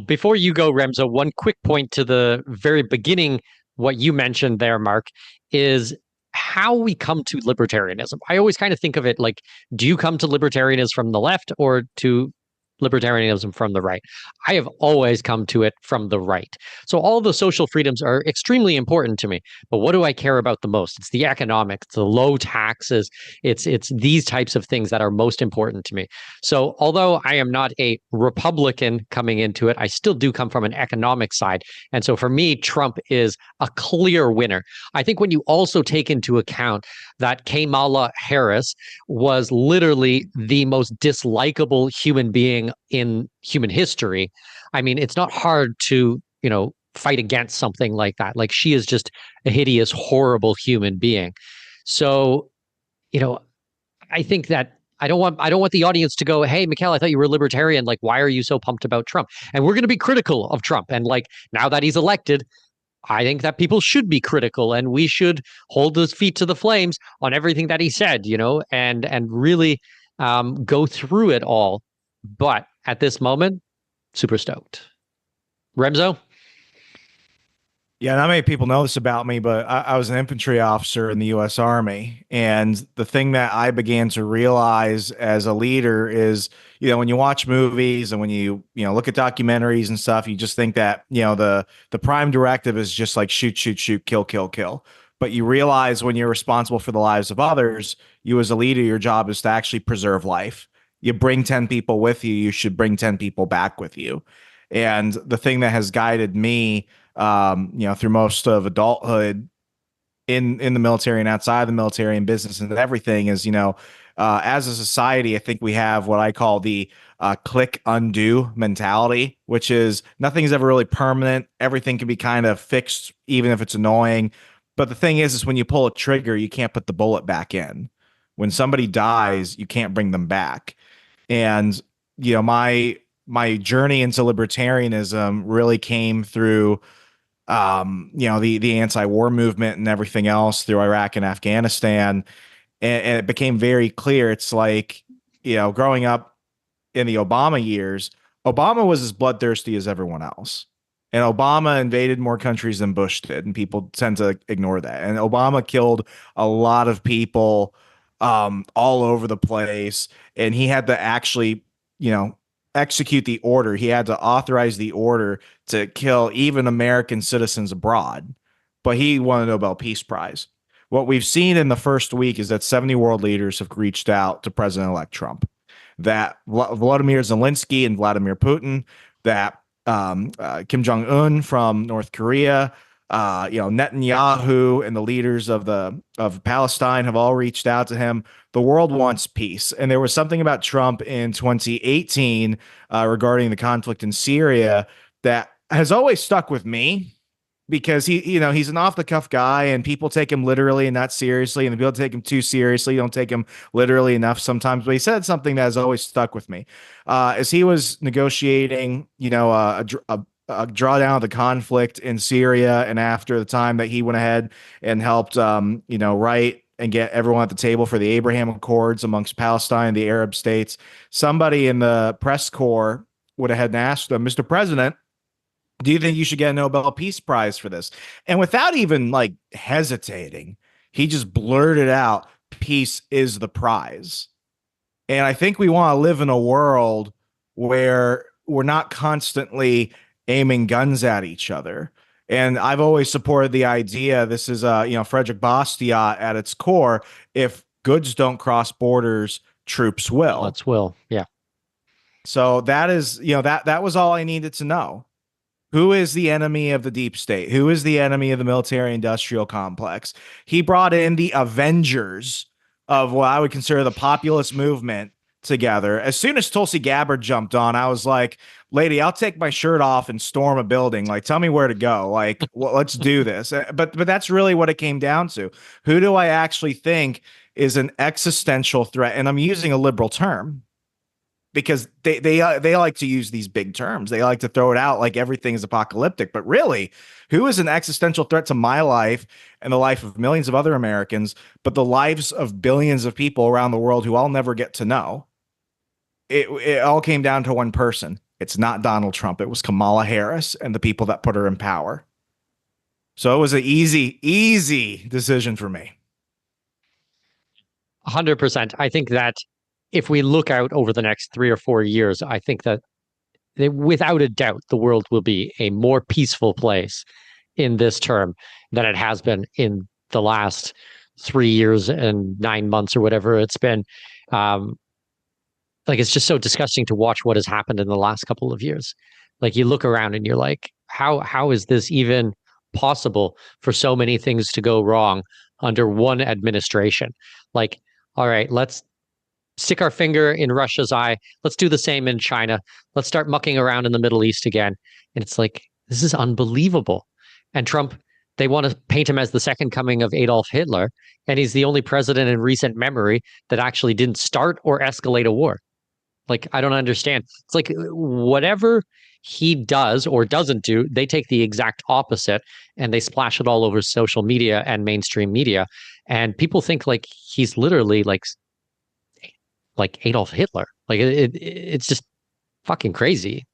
Before you go, Remzo, one quick point to the very beginning, what you mentioned there, Mark, is how we come to libertarianism. I always kind of think of it like, do you come to libertarianism from the left or to libertarianism from the right? I have always come to it from the right. So all the social freedoms are extremely important to me. But what do I care about the most? It's the economics, the low taxes. It's these types of things that are most important to me. So, although I am not a Republican coming into it, I still do come from an economic side. And so, for me, Trump is a clear winner. I think when you also take into account that Kamala Harris was literally the most dislikable human being in human history, I mean, it's not hard to, fight against something like that. Like, she is just a hideous, horrible human being. So, you know, I think that I don't want the audience to go, "Hey, Mikhail, I thought you were a libertarian. Like, why are you so pumped about Trump?" And we're going to be critical of Trump. And like now that he's elected, I think that people should be critical and we should hold his feet to the flames on everything that he said, and really go through it all. But at this moment, super stoked. Remzo? Yeah, not many people know this about me, but I was an infantry officer in the U.S. Army. And the thing that I began to realize as a leader is, when you watch movies and when you look at documentaries and stuff, you just think that, the prime directive is just like shoot, shoot, shoot, kill, kill, kill. But you realize when you're responsible for the lives of others, you as a leader, your job is to actually preserve life. You bring 10 people with you, you should bring 10 people back with you. And the thing that has guided me through most of adulthood in the military and outside the military and business and everything is, as a society, I think we have what I call the click undo mentality, which is nothing's ever really permanent. Everything can be kind of fixed, even if it's annoying. But the thing is when you pull a trigger, you can't put the bullet back in. When somebody dies, you can't bring them back. And, my journey into libertarianism really came through the anti-war movement and everything else through Iraq and Afghanistan. And it became very clear. It's like, growing up in the Obama years, Obama was as bloodthirsty as everyone else. And Obama invaded more countries than Bush did, and people tend to ignore that. And Obama killed a lot of people all over the place, and he had to actually, you know, execute the order. He had to authorize the order to kill even American citizens abroad. But he won a Nobel Peace Prize. What we've seen in the first week is that 70 world leaders have reached out to President-elect Trump. That Vladimir Zelensky and Vladimir Putin, that Kim Jong Un from North Korea, Netanyahu and the leaders of Palestine have all reached out to him. The world wants peace, and there was something about Trump in 2018 regarding the conflict in Syria that has always stuck with me because he's an off the cuff guy and people take him literally and not seriously, and the people take him too seriously don't take him literally enough sometimes. But he said something that has always stuck with me as he was negotiating, a drawdown of the conflict in Syria, and after the time that he went ahead and helped, write and get everyone at the table for the Abraham Accords amongst Palestine and the Arab states. Somebody in the press corps would have had and asked him, Mr. President, do you think you should get a Nobel Peace Prize for this? And without even like hesitating, he just blurted out, peace is the prize. And I think we want to live in a world where we're not constantly aiming guns at each other. And I've always supported the idea, this is Frederick Bastiat at its core, if goods don't cross borders, troops will. Let's will. Yeah. So that is, that was all I needed to know. Who is the enemy of the deep state? Who is the enemy of the military industrial complex? He brought in the Avengers of what I would consider the populist movement together. As soon as Tulsi Gabbard jumped on, I was like, lady, I'll take my shirt off and storm a building. Like, tell me where to go. Like, well, let's do this. But that's really what it came down to. Who do I actually think is an existential threat? And I'm using a liberal term because they like to use these big terms. They like to throw it out like everything is apocalyptic. But really, who is an existential threat to my life and the life of millions of other Americans, but the lives of billions of people around the world who I'll never get to know? It all came down to one person. It's not Donald Trump. It was Kamala Harris and the people that put her in power. So it was an easy decision for me. 100%. I think that if we look out over the next 3 or 4 years, I think that without a doubt, the world will be a more peaceful place in this term than it has been in the last 3 years and 9 months or whatever it's been. Um, like it's just so disgusting to watch what has happened in the last couple of years. Like you look around and you're like, how is this even possible for so many things to go wrong under one administration? Like, all right, let's stick our finger in Russia's eye. Let's do the same in China. Let's start mucking around in the Middle East again. And it's like, this is unbelievable. And Trump, they want to paint him as the second coming of Adolf Hitler. And he's the only president in recent memory that actually didn't start or escalate a war. Like, I don't understand. It's like whatever he does or doesn't do, they take the exact opposite and they splash it all over social media and mainstream media. And people think like he's literally like Adolf Hitler. Like it's just fucking crazy.